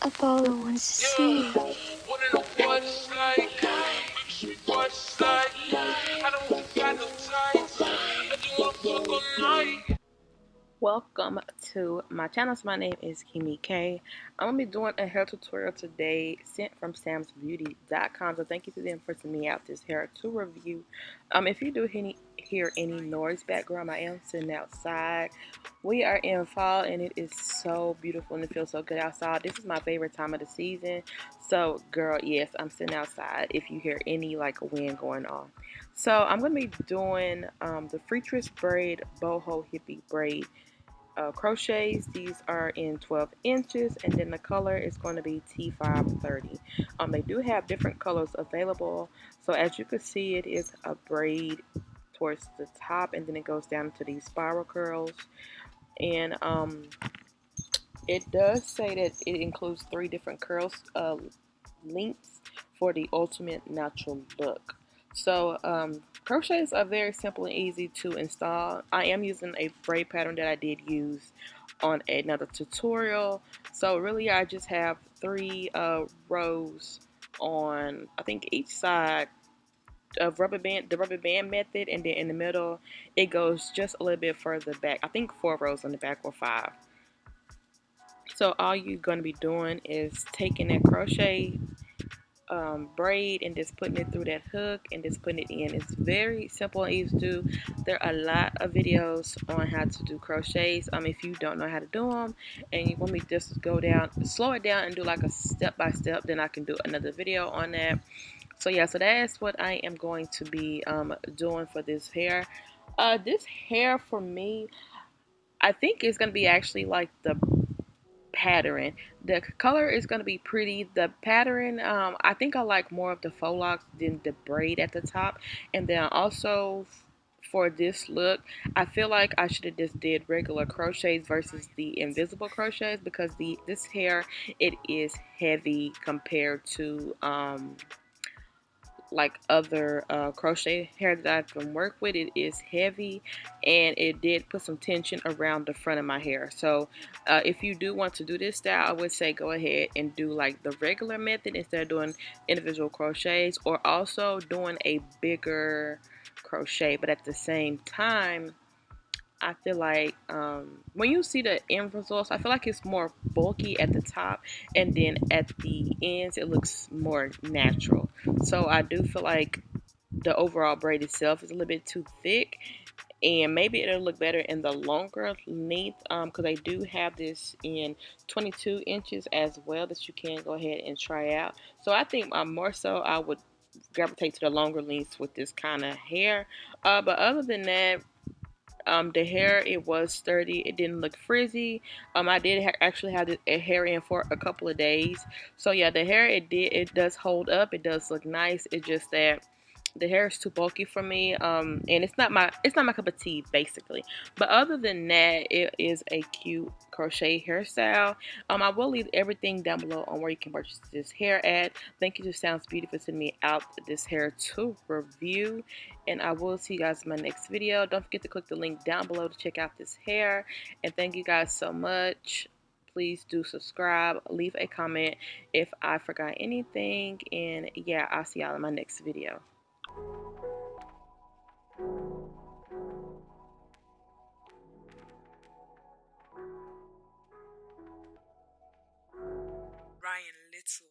Apollo wants to see you. Wanna know what it's like? What it's like? I don't got no tights. I just wanna fuck all night. Welcome to my channel. So my name is Keymee K. I'm gonna be doing a hair tutorial today sent from Samsbeauty.com. So thank you to them for sending me out this hair to review. If you do hear any noise background, I am sitting outside. We are in fall and it is so beautiful and it feels so good outside. This is my favorite time of the season. So girl, yes, I'm sitting outside if you hear any like wind going on. So I'm going to be doing the Freetress Braid Boho Hippie Braid crochets. These are in 12 inches, and then the color is going to be T530. They do have different colors available. So as you can see, it is a braid towards the top, and then it goes down to these spiral curls. And it does say that it includes 3 different curls lengths for the ultimate natural look. So crochets are very simple and easy to install. I am using a braid pattern that I did use on another tutorial. So really I just have 3 rows on, I think, each side of the rubber band method, and then in the middle it goes just a little bit further back. I think 4 rows on the back or 5. So all you're going to be doing is taking that crochet braid and just putting it through that hook and just putting it in. It's very simple and easy to do. There are a lot of videos on how to do crochets. If you don't know how to do them and you want me to just go down, slow it down and do like a step by step, then I can do another video on that. So yeah, so that's what I am going to be doing for this hair. This hair for me, I think it's going to be actually like the pattern. The color is going to be pretty. The pattern, I think I like more of the faux locks than the braid at the top. And then also for this look, I feel like I should have just did regular crochets versus the invisible crochets, because this hair, it is heavy compared to like other crochet hair that I can work with. It is heavy and it did put some tension around the front of my hair. So if you do want to do this style, I would say go ahead and do like the regular method instead of doing individual crochets, or also doing a bigger crochet. But at the same time, I feel like when you see the end results, I feel like it's more bulky at the top, and then at the ends it looks more natural. So I do feel like the overall braid itself is a little bit too thick, and maybe it'll look better in the longer length, because I do have this in 22 inches as well that you can go ahead and try out. So I think more so I would gravitate to the longer lengths with this kind of hair. But other than that, the hair, it was sturdy. It didn't look frizzy. I did actually have this hair in for a couple of days. So yeah, the hair, it does hold up. It does look nice. It's just that the hair is too bulky for me, and it's not my cup of tea basically. But other than that, it is a cute crochet hairstyle. I will leave everything down below on where you can purchase this hair at. Thank you to Samsbeauty for sending me out this hair to review, and I will see you guys in my next video. Don't forget to click the link down below to check out this hair, and thank you guys so much. Please do subscribe, leave a comment if I forgot anything, and yeah, I'll see y'all in my next video. Ryan Little.